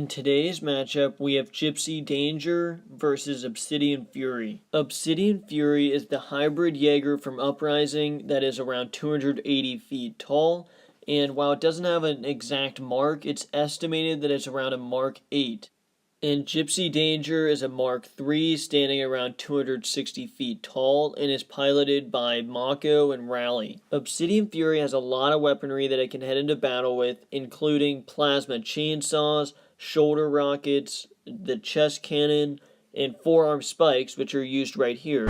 today's matchup, we have Gipsy Danger versus Obsidian Fury. Obsidian Fury is the hybrid Jaeger from Uprising that is around 280 feet tall, and while it doesn't have an exact mark, it's estimated that it's around a Mark 8. And Gipsy Danger is a Mark 3 standing around 260 feet tall and is piloted by Mako and Rally. Obsidian Fury has a lot of weaponry that it can head into battle with, including plasma chainsaws, shoulder rockets, the chest cannon, and forearm spikes, which are used right here.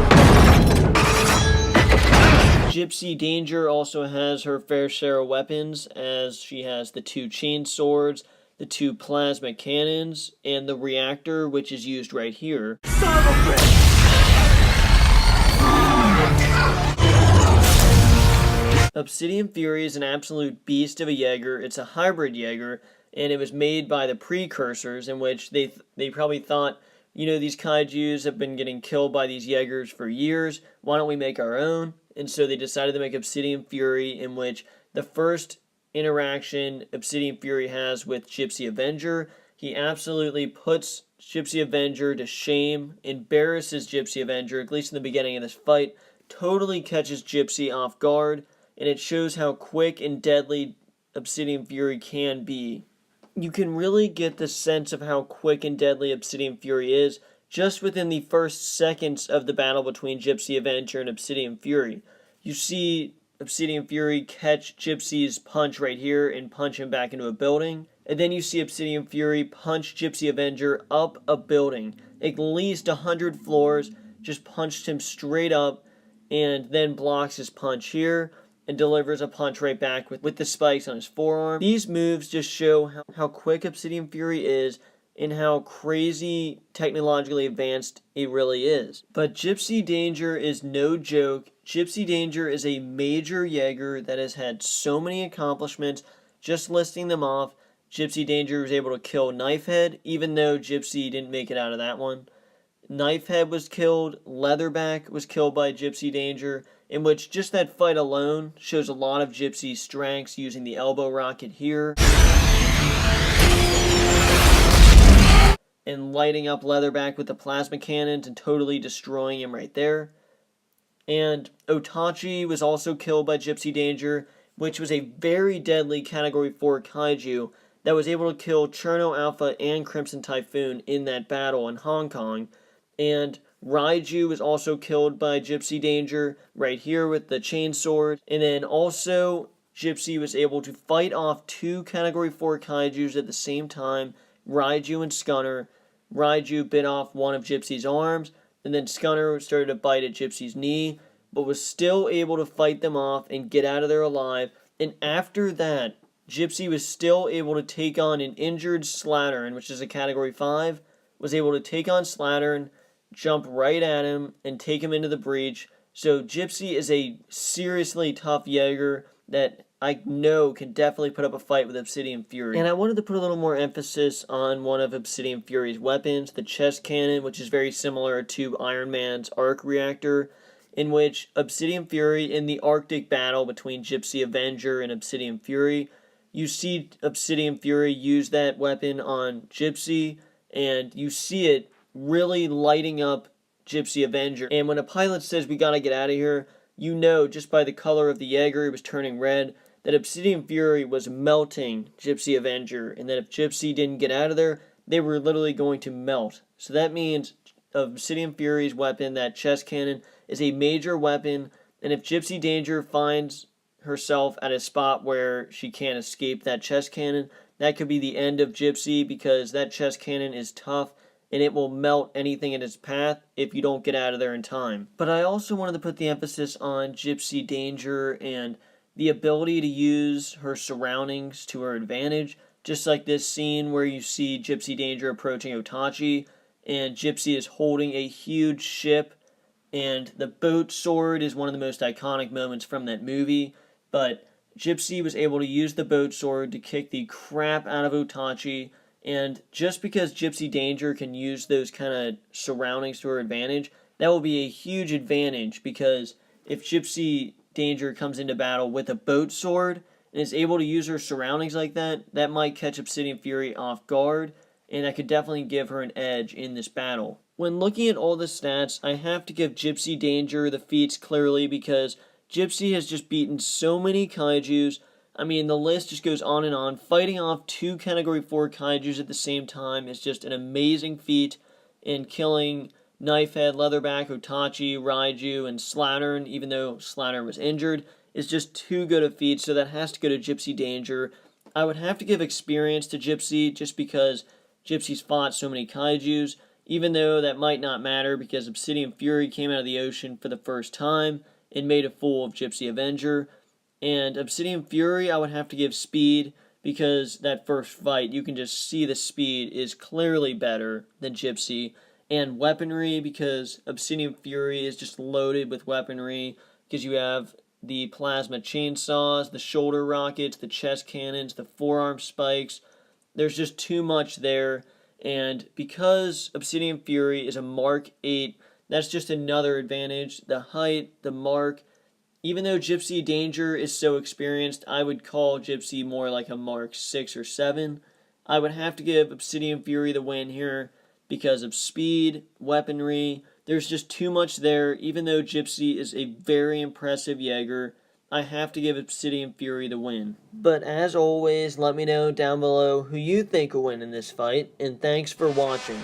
Gipsy Danger also has her fair share of weapons, as she has the 2 chain swords, the 2 plasma cannons, and the reactor, which is used right here. Obsidian Fury is an absolute beast of a Jaeger. It's a hybrid Jaeger, and it was made by the precursors, in which they probably thought, you know, these kaijus have been getting killed by these Jaegers for years, why don't we make our own? And so they decided to make Obsidian Fury, in which the first interaction Obsidian Fury has with Gipsy Avenger, he absolutely puts Gipsy Avenger to shame, embarrasses Gipsy Avenger, at least in the beginning of this fight, totally catches Gipsy off guard, and it shows how quick and deadly Obsidian Fury can be. You can really get the sense of how quick and deadly Obsidian Fury is just within the first seconds of the battle between Gipsy Avenger and Obsidian Fury. You see Obsidian Fury catch Gipsy's punch right here and punch him back into a building. And then you see Obsidian Fury punch Gipsy Avenger up a building. At least 100 floors, just punched him straight up and then blocks his punch here and delivers a punch right back with the spikes on his forearm. These moves just show how quick Obsidian Fury is and how crazy technologically advanced it really is. But Gipsy Danger is no joke. Gipsy Danger is a major Jaeger that has had so many accomplishments. Just listing them off, Gipsy Danger was able to kill Knifehead, even though Gipsy didn't make it out of that one. Knifehead was killed, Leatherback was killed by Gipsy Danger, in which just that fight alone shows a lot of Gipsy's strengths, using the elbow rocket here and lighting up Leatherback with the plasma cannons and totally destroying him right there. And Otachi was also killed by Gipsy Danger, which was a very deadly Category 4 kaiju that was able to kill Cherno Alpha and Crimson Typhoon in that battle in Hong Kong. And Raiju was also killed by Gipsy Danger right here with the chainsword. And then also Gipsy was able to fight off 2 Category 4 kaijus at the same time, Raiju and Scunner. Raiju bit off one of Gipsy's arms, and then Scunner started to bite at Gipsy's knee, but was still able to fight them off and get out of there alive. And after that, Gipsy was still able to take on an injured Slattern, which is a Category 5, was able to take on Slattern, jump right at him, and take him into the breach. So Gipsy is a seriously tough Jaeger that I know can definitely put up a fight with Obsidian Fury. And I wanted to put a little more emphasis on one of Obsidian Fury's weapons, the chest cannon, which is very similar to Iron Man's arc reactor, in which Obsidian Fury, in the Arctic battle between Gipsy Avenger and Obsidian Fury, you see Obsidian Fury use that weapon on Gipsy, and you see it really lighting up Gipsy Avenger. And when a pilot says, "We gotta get out of here," you know, just by the color of the Jaeger, it was turning red, that Obsidian Fury was melting Gipsy Avenger, and that if Gipsy didn't get out of there, they were literally going to melt. So that means Obsidian Fury's weapon, that chest cannon, is a major weapon, and if Gipsy Danger finds herself at a spot where she can't escape that chest cannon, that could be the end of Gipsy, because that chest cannon is tough, and it will melt anything in its path if you don't get out of there in time. But I also wanted to put the emphasis on Gipsy Danger and the ability to use her surroundings to her advantage, just like this scene where you see Gipsy Danger approaching Otachi, and Gipsy is holding a huge ship, and the boat sword is one of the most iconic moments from that movie, but Gipsy was able to use the boat sword to kick the crap out of Otachi, and just because Gipsy Danger can use those kind of surroundings to her advantage, that will be a huge advantage, because if Gipsy Danger comes into battle with a boat sword and is able to use her surroundings like that, that might catch Obsidian Fury off guard, and I could definitely give her an edge in this battle. When looking at all the stats, I have to give Gipsy Danger the feats clearly because Gipsy has just beaten so many kaijus. I mean, the list just goes on and on. Fighting off 2 Category 4 kaijus at the same time is just an amazing feat, and killing Knifehead, Leatherback, Otachi, Raiju, and Slattern, even though Slattern was injured, is just too good a feat, so that has to go to Gipsy Danger. I would have to give experience to Gipsy just because Gipsy's fought so many kaijus, even though that might not matter because Obsidian Fury came out of the ocean for the first time and made a fool of Gipsy Avenger. And Obsidian Fury, I would have to give speed because that first fight, you can just see the speed is clearly better than Gipsy. And weaponry, because Obsidian Fury is just loaded with weaponry, because you have the plasma chainsaws, the shoulder rockets, the chest cannons, the forearm spikes. There's just too much there. And because Obsidian Fury is a Mark 8, that's just another advantage. The height, the mark. Even though Gipsy Danger is so experienced, I would call Gipsy more like a Mark 6 or 7. I would have to give Obsidian Fury the win here because of speed, weaponry. There's just too much there. Even though Gipsy is a very impressive Jaeger, I have to give Obsidian Fury the win. But as always, let me know down below who you think will win in this fight, and thanks for watching.